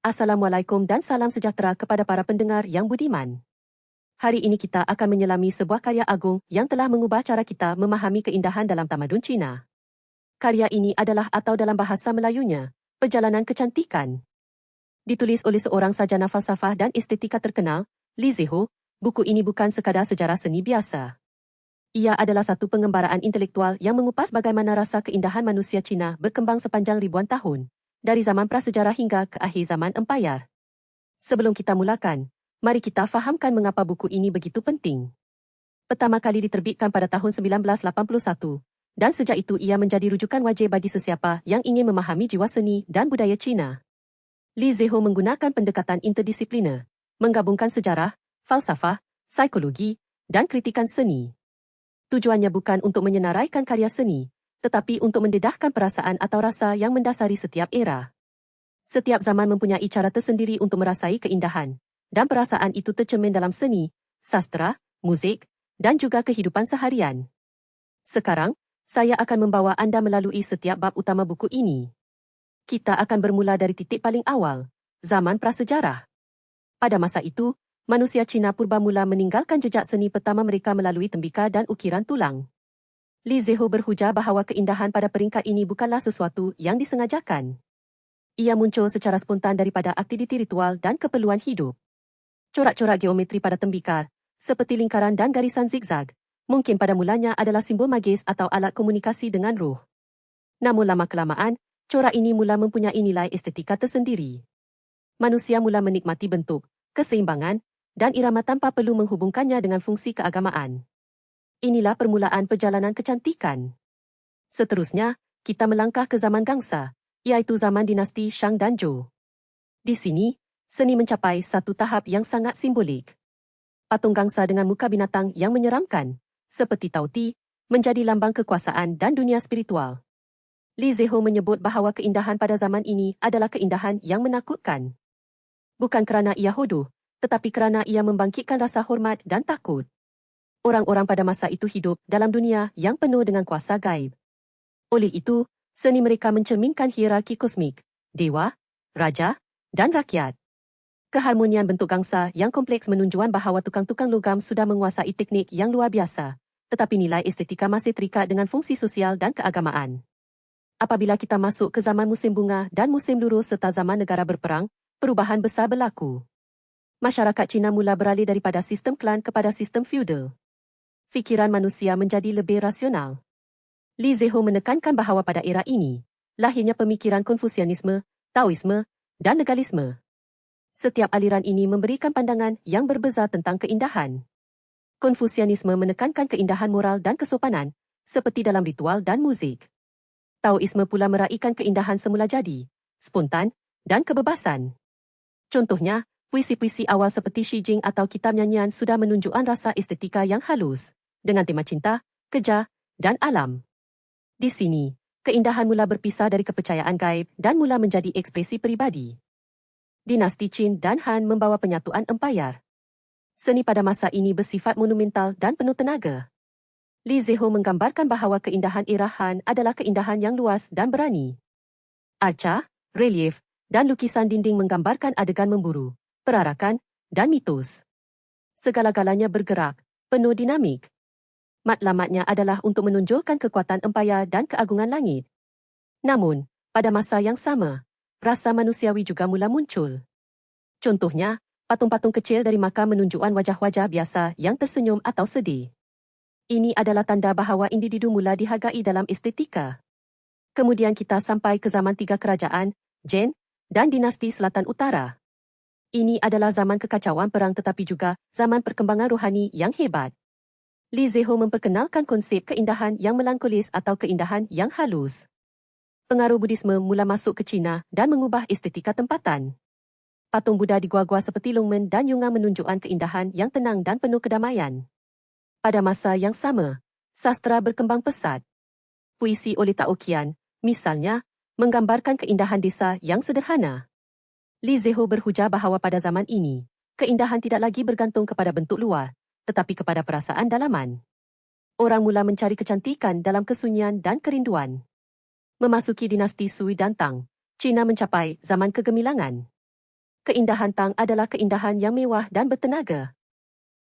Assalamualaikum dan salam sejahtera kepada para pendengar yang budiman. Hari ini kita akan menyelami sebuah karya agung yang telah mengubah cara kita memahami keindahan dalam tamadun Cina. Karya ini adalah atau dalam bahasa Melayunya, Perjalanan Kecantikan. Ditulis oleh seorang sarjana falsafah dan estetika terkenal, Li Ziho, buku ini bukan sekadar sejarah seni biasa. Ia adalah satu pengembaraan intelektual yang mengupas bagaimana rasa keindahan manusia Cina berkembang sepanjang ribuan tahun, dari zaman prasejarah hingga ke akhir zaman empayar. Sebelum kita mulakan, mari kita fahamkan mengapa buku ini begitu penting. Pertama kali diterbitkan pada tahun 1981, dan sejak itu ia menjadi rujukan wajib bagi sesiapa yang ingin memahami jiwa seni dan budaya Cina. Li Ziho menggunakan pendekatan interdisipliner, menggabungkan sejarah, falsafah, psikologi, dan kritikan seni. Tujuannya bukan untuk menyenaraikan karya seni, tetapi untuk mendedahkan perasaan atau rasa yang mendasari setiap era. Setiap zaman mempunyai cara tersendiri untuk merasai keindahan, dan perasaan itu tercermin dalam seni, sastra, muzik, dan juga kehidupan seharian. Sekarang, saya akan membawa anda melalui setiap bab utama buku ini. Kita akan bermula dari titik paling awal, zaman prasejarah. Pada masa itu, manusia Cina purba mula meninggalkan jejak seni pertama mereka melalui tembikar dan ukiran tulang. Li Ziho berhujah bahawa keindahan pada peringkat ini bukanlah sesuatu yang disengajakan. Ia muncul secara spontan daripada aktiviti ritual dan keperluan hidup. Corak-corak geometri pada tembikar, seperti lingkaran dan garisan zigzag, mungkin pada mulanya adalah simbol magis atau alat komunikasi dengan roh. Namun lama-kelamaan, corak ini mula mempunyai nilai estetika tersendiri. Manusia mula menikmati bentuk, keseimbangan, dan irama tanpa perlu menghubungkannya dengan fungsi keagamaan. Inilah permulaan perjalanan kecantikan. Seterusnya, kita melangkah ke zaman Gangsa, iaitu zaman dinasti Shang dan Zhou. Di sini, seni mencapai satu tahap yang sangat simbolik. Patung Gangsa dengan muka binatang yang menyeramkan, seperti Tauti, menjadi lambang kekuasaan dan dunia spiritual. Li Ziho menyebut bahawa keindahan pada zaman ini adalah keindahan yang menakutkan. Bukan kerana ia hodoh, tetapi kerana ia membangkitkan rasa hormat dan takut. Orang-orang pada masa itu hidup dalam dunia yang penuh dengan kuasa gaib. Oleh itu, seni mereka mencerminkan hierarki kosmik, dewa, raja, dan rakyat. Keharmonian bentuk gangsa yang kompleks menunjukkan bahawa tukang-tukang logam sudah menguasai teknik yang luar biasa, tetapi nilai estetika masih terikat dengan fungsi sosial dan keagamaan. Apabila kita masuk ke zaman musim bunga dan musim luruh serta zaman negara berperang, perubahan besar berlaku. Masyarakat Cina mula beralih daripada sistem klan kepada sistem feudal. Fikiran manusia menjadi lebih rasional. Li Ziho menekankan bahawa pada era ini, lahirnya pemikiran Konfusianisme, Taoisme, dan legalisme. Setiap aliran ini memberikan pandangan yang berbeza tentang keindahan. Konfusianisme menekankan keindahan moral dan kesopanan, seperti dalam ritual dan muzik. Taoisme pula meraihkan keindahan semula jadi, spontan, dan kebebasan. Contohnya, puisi-puisi awal seperti Shi Jing atau kitab nyanyian sudah menunjukkan rasa estetika yang halus, dengan tema cinta, kerja, dan alam. Di sini, keindahan mula berpisah dari kepercayaan gaib dan mula menjadi ekspresi peribadi. Dinasti Qin dan Han membawa penyatuan empayar. Seni pada masa ini bersifat monumental dan penuh tenaga. Li Ziho menggambarkan bahawa keindahan era Han adalah keindahan yang luas dan berani. Arca, relief, dan lukisan dinding menggambarkan adegan memburu, perarakan, dan mitos. Segala-galanya bergerak, penuh dinamik. Matlamatnya adalah untuk menonjolkan kekuatan empayar dan keagungan langit. Namun, pada masa yang sama, rasa manusiawi juga mula muncul. Contohnya, patung-patung kecil dari makam menunjukkan wajah-wajah biasa yang tersenyum atau sedih. Ini adalah tanda bahawa individu mula dihargai dalam estetika. Kemudian kita sampai ke zaman tiga kerajaan, Zhen, dan dinasti Selatan Utara. Ini adalah zaman kekacauan perang tetapi juga zaman perkembangan rohani yang hebat. Li Ziho memperkenalkan konsep keindahan yang melankolis atau keindahan yang halus. Pengaruh Budisme mula masuk ke Cina dan mengubah estetika tempatan. Patung Buddha di gua-gua seperti Longmen dan Yungan menunjukkan keindahan yang tenang dan penuh kedamaian. Pada masa yang sama, sastra berkembang pesat. Puisi oleh Tao Qian, misalnya, menggambarkan keindahan desa yang sederhana. Li Ziho berhujah bahawa pada zaman ini, keindahan tidak lagi bergantung kepada bentuk luar, tetapi kepada perasaan dalaman. Orang mula mencari kecantikan dalam kesunyian dan kerinduan. Memasuki dinasti Sui dan Tang, Cina mencapai zaman kegemilangan. Keindahan Tang adalah keindahan yang mewah dan bertenaga.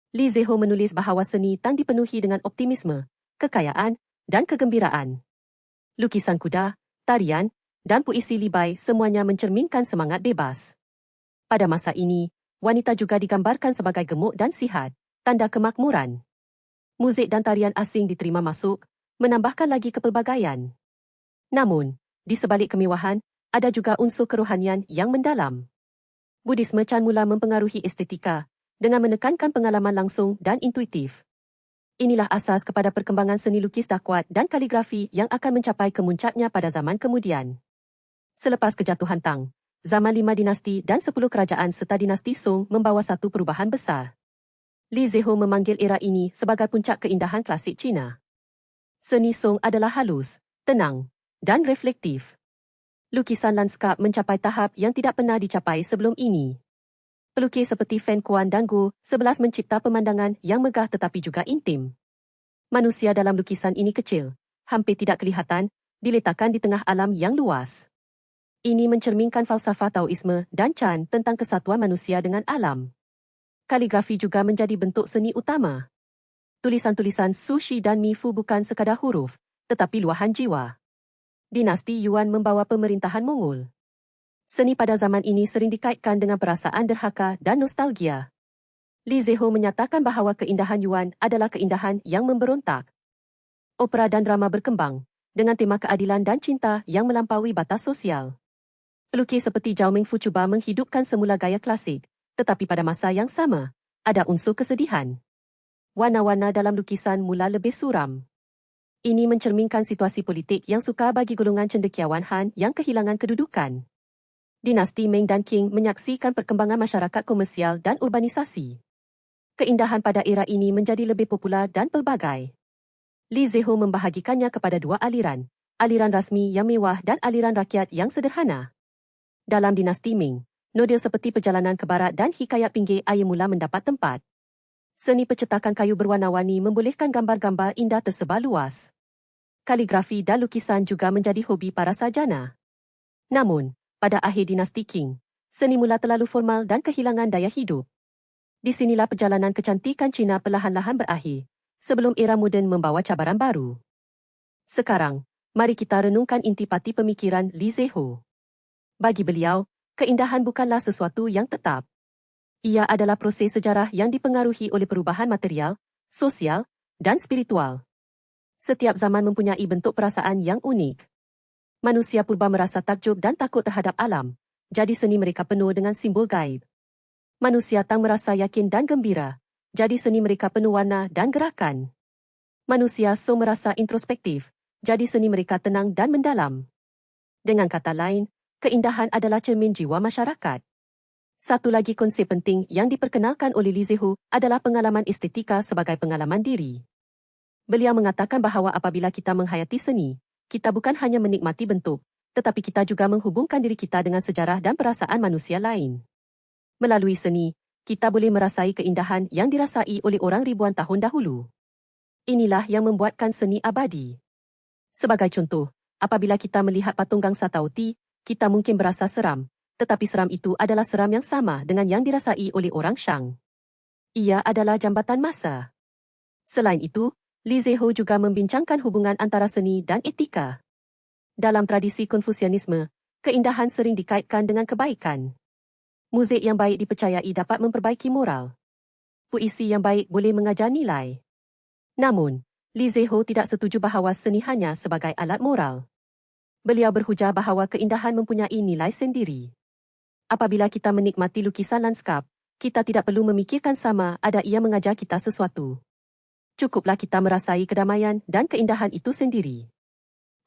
Li Zeho menulis bahawa seni Tang dipenuhi dengan optimisme, kekayaan, dan kegembiraan. Lukisan kuda, tarian, dan puisi Li Bai semuanya mencerminkan semangat bebas. Pada masa ini, wanita juga digambarkan sebagai gemuk dan sihat, tanda kemakmuran. Muzik dan tarian asing diterima masuk, menambahkan lagi kepelbagaian. Namun, di sebalik kemewahan, ada juga unsur kerohanian yang mendalam. Budisme Chan mula mempengaruhi estetika, dengan menekankan pengalaman langsung dan intuitif. Inilah asas kepada perkembangan seni lukis dakwat dan kaligrafi yang akan mencapai kemuncaknya pada zaman kemudian. Selepas kejatuhan Tang, zaman 5 dinasti dan 10 kerajaan serta dinasti Song membawa satu perubahan besar. Li Zeho memanggil era ini sebagai puncak keindahan klasik Cina. Seni Song adalah halus, tenang, dan reflektif. Lukisan landskap mencapai tahap yang tidak pernah dicapai sebelum ini. Pelukis seperti Fan Kuan dan Go 11 mencipta pemandangan yang megah tetapi juga intim. Manusia dalam lukisan ini kecil, hampir tidak kelihatan, diletakkan di tengah alam yang luas. Ini mencerminkan falsafah Taoisme dan Chan tentang kesatuan manusia dengan alam. Kaligrafi juga menjadi bentuk seni utama. Tulisan-tulisan Su Shi dan Mi Fu bukan sekadar huruf, tetapi luahan jiwa. Dinasti Yuan membawa pemerintahan Mongol. Seni pada zaman ini sering dikaitkan dengan perasaan derhaka dan nostalgia. Li Zeho menyatakan bahawa keindahan Yuan adalah keindahan yang memberontak. Opera dan drama berkembang, dengan tema keadilan dan cinta yang melampaui batas sosial. Pelukis seperti Zhao Mingfu cuba menghidupkan semula gaya klasik, tetapi pada masa yang sama, ada unsur kesedihan. Warna-warna dalam lukisan mula lebih suram. Ini mencerminkan situasi politik yang sukar bagi golongan cendekiawan Han yang kehilangan kedudukan. Dinasti Ming dan Qing menyaksikan perkembangan masyarakat komersial dan urbanisasi. Keindahan pada era ini menjadi lebih popular dan pelbagai. Li Zeho membahagikannya kepada dua aliran, aliran rasmi yang mewah dan aliran rakyat yang sederhana. Dalam dinasti Ming, nodil seperti perjalanan ke barat dan hikayat pinggir air mula mendapat tempat. Seni percetakan kayu berwarna-warni membolehkan gambar-gambar indah tersebar luas. Kaligrafi dan lukisan juga menjadi hobi para sarjana. Namun, pada akhir dinasti Qing, seni mula terlalu formal dan kehilangan daya hidup. Di sinilah perjalanan kecantikan Cina perlahan-lahan berakhir, sebelum era moden membawa cabaran baru. Sekarang, mari kita renungkan intipati pemikiran Li Zeho. Bagi beliau, keindahan bukanlah sesuatu yang tetap. Ia adalah proses sejarah yang dipengaruhi oleh perubahan material, sosial, dan spiritual. Setiap zaman mempunyai bentuk perasaan yang unik. Manusia purba merasa takjub dan takut terhadap alam, jadi seni mereka penuh dengan simbol gaib. Manusia Tang merasa yakin dan gembira, jadi seni mereka penuh warna dan gerakan. Manusia Song merasa introspektif, jadi seni mereka tenang dan mendalam. Dengan kata lain, keindahan adalah cermin jiwa masyarakat. Satu lagi konsep penting yang diperkenalkan oleh Li Zeho adalah pengalaman estetika sebagai pengalaman diri. Beliau mengatakan bahawa apabila kita menghayati seni, kita bukan hanya menikmati bentuk, tetapi kita juga menghubungkan diri kita dengan sejarah dan perasaan manusia lain. Melalui seni, kita boleh merasai keindahan yang dirasai oleh orang ribuan tahun dahulu. Inilah yang membuatkan seni abadi. Sebagai contoh, apabila kita melihat patung Gangsa Tao Ti, kita mungkin berasa seram, tetapi seram itu adalah seram yang sama dengan yang dirasai oleh orang Shang. Ia adalah jambatan masa. Selain itu, Li Zeho juga membincangkan hubungan antara seni dan etika. Dalam tradisi Konfusianisme, keindahan sering dikaitkan dengan kebaikan. Muzik yang baik dipercayai dapat memperbaiki moral. Puisi yang baik boleh mengajar nilai. Namun, Li Zeho tidak setuju bahawa seni hanya sebagai alat moral. Beliau berhujah bahawa keindahan mempunyai nilai sendiri. Apabila kita menikmati lukisan landskap, kita tidak perlu memikirkan sama ada ia mengajar kita sesuatu. Cukuplah kita merasai kedamaian dan keindahan itu sendiri.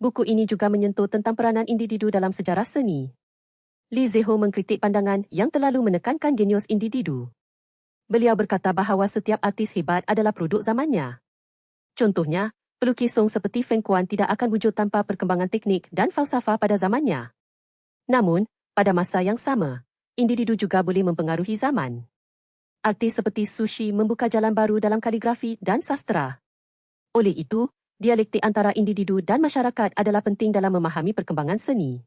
Buku ini juga menyentuh tentang peranan individu dalam sejarah seni. Li Zeho mengkritik pandangan yang terlalu menekankan genius individu. Beliau berkata bahawa setiap artis hebat adalah produk zamannya. Contohnya, pelukis Song seperti Fan Kuan tidak akan wujud tanpa perkembangan teknik dan falsafah pada zamannya. Namun, pada masa yang sama, individu juga boleh mempengaruhi zaman. Artis seperti Su Shi membuka jalan baru dalam kaligrafi dan sastra. Oleh itu, dialektik antara individu dan masyarakat adalah penting dalam memahami perkembangan seni.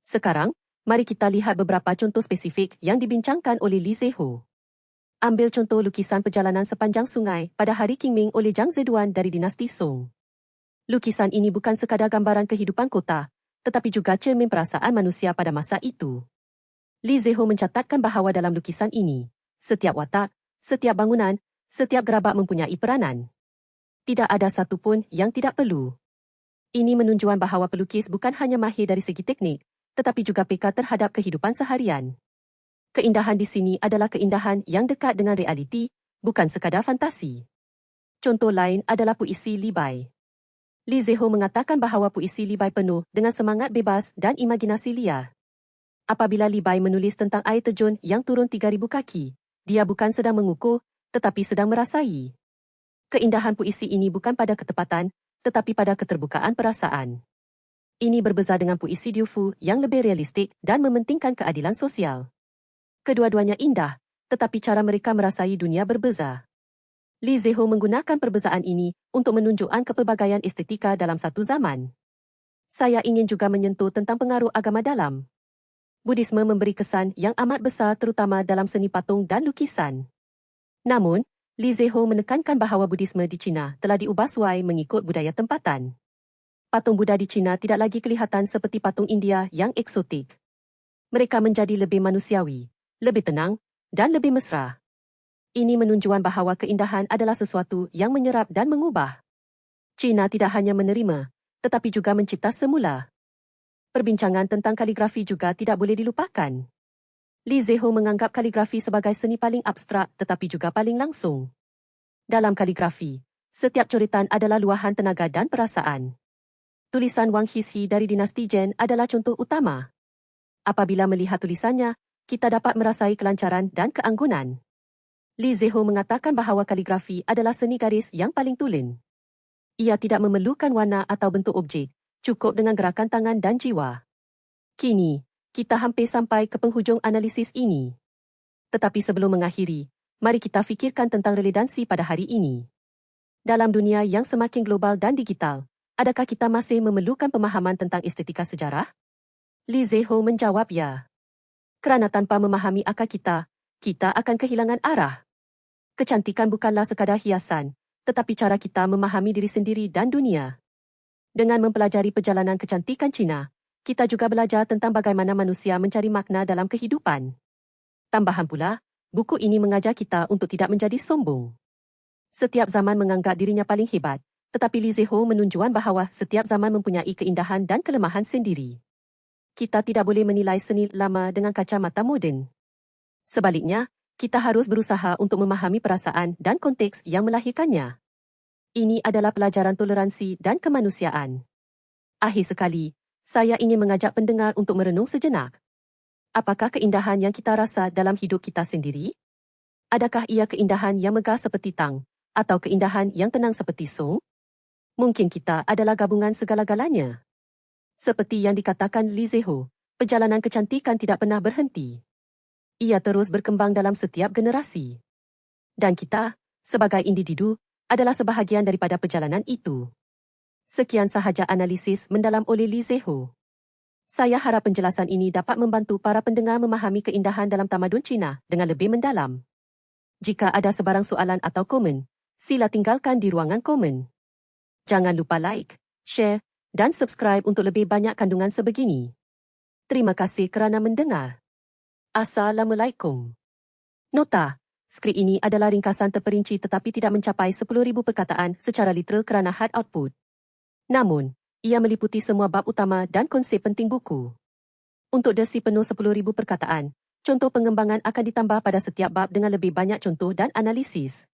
Sekarang, Mari kita lihat beberapa contoh spesifik yang dibincangkan oleh Li Zeho. Ambil contoh lukisan perjalanan sepanjang sungai pada hari Qingming oleh Zhang Zeduan dari dinasti Song. Lukisan ini bukan sekadar gambaran kehidupan kota, tetapi juga cermin perasaan manusia pada masa itu. Li Zeho mencatatkan bahawa dalam lukisan ini, setiap watak, setiap bangunan, setiap gerabak mempunyai peranan. Tidak ada satu pun yang tidak perlu. Ini menunjukkan bahawa pelukis bukan hanya mahir dari segi teknik, tetapi juga peka terhadap kehidupan seharian. Keindahan di sini adalah keindahan yang dekat dengan realiti, bukan sekadar fantasi. Contoh lain adalah puisi Li Bai. Li Zeho mengatakan bahawa puisi Li Bai penuh dengan semangat bebas dan imajinasi liar. Apabila Li Bai menulis tentang air terjun yang turun 3,000 kaki, dia bukan sedang mengukur, tetapi sedang merasai. Keindahan puisi ini bukan pada ketepatan, tetapi pada keterbukaan perasaan. Ini berbeza dengan puisi Liu Fu yang lebih realistik dan mementingkan keadilan sosial. Kedua-duanya indah, tetapi cara mereka merasai dunia berbeza. Li Zeho menggunakan perbezaan ini untuk menunjukkan kepelbagaian estetika dalam satu zaman. Saya ingin juga menyentuh tentang pengaruh agama dalam. Budisme memberi kesan yang amat besar terutama dalam seni patung dan lukisan. Namun, Li Zeho menekankan bahawa Budisme di China telah diubah suai mengikut budaya tempatan. Patung Buddha di China tidak lagi kelihatan seperti patung India yang eksotik. Mereka menjadi lebih manusiawi, lebih tenang, dan lebih mesra. Ini menunjukkan bahawa keindahan adalah sesuatu yang menyerap dan mengubah. China tidak hanya menerima, tetapi juga mencipta semula. Perbincangan tentang kaligrafi juga tidak boleh dilupakan. Li Zeho menganggap kaligrafi sebagai seni paling abstrak tetapi juga paling langsung. Dalam kaligrafi, setiap coretan adalah luahan tenaga dan perasaan. Tulisan Wang Hixi dari dinasti Zhen adalah contoh utama. Apabila melihat tulisannya, kita dapat merasai kelancaran dan keanggunan. Li Zeho mengatakan bahawa kaligrafi adalah seni garis yang paling tulen. Ia tidak memerlukan warna atau bentuk objek, cukup dengan gerakan tangan dan jiwa. Kini, kita hampir sampai ke penghujung analisis ini. Tetapi sebelum mengakhiri, mari kita fikirkan tentang relevansi pada hari ini. Dalam dunia yang semakin global dan digital, adakah kita masih memerlukan pemahaman tentang estetika sejarah? Li Zeho menjawab ya. Kerana tanpa memahami akar kita akan kehilangan arah. Kecantikan bukanlah sekadar hiasan, tetapi cara kita memahami diri sendiri dan dunia. Dengan mempelajari perjalanan kecantikan Cina, kita juga belajar tentang bagaimana manusia mencari makna dalam kehidupan. Tambahan pula, buku ini mengajar kita untuk tidak menjadi sombong. Setiap zaman menganggap dirinya paling hebat, tetapi Li Zeho menunjukkan bahawa setiap zaman mempunyai keindahan dan kelemahan sendiri. Kita tidak boleh menilai seni lama dengan kacamata moden. Sebaliknya, kita harus berusaha untuk memahami perasaan dan konteks yang melahirkannya. Ini adalah pelajaran toleransi dan kemanusiaan. Akhir sekali, saya ingin mengajak pendengar untuk merenung sejenak. Apakah keindahan yang kita rasa dalam hidup kita sendiri? Adakah ia keindahan yang megah seperti Tang, atau keindahan yang tenang seperti Song? Mungkin kita adalah gabungan segala-galanya. Seperti yang dikatakan Li Zeho, perjalanan kecantikan tidak pernah berhenti. Ia terus berkembang dalam setiap generasi. Dan kita, sebagai individu, adalah sebahagian daripada perjalanan itu. Sekian sahaja analisis mendalam oleh Li Zeho. Saya harap penjelasan ini dapat membantu para pendengar memahami keindahan dalam tamadun Cina dengan lebih mendalam. Jika ada sebarang soalan atau komen, sila tinggalkan di ruangan komen. Jangan lupa like, share dan subscribe untuk lebih banyak kandungan sebegini. Terima kasih kerana mendengar. Assalamualaikum. Nota, skrip ini adalah ringkasan terperinci tetapi tidak mencapai 10,000 perkataan secara literal kerana hard output. Namun, ia meliputi semua bab utama dan konsep penting buku. Untuk desi penuh 10,000 perkataan, contoh pengembangan akan ditambah pada setiap bab dengan lebih banyak contoh dan analisis.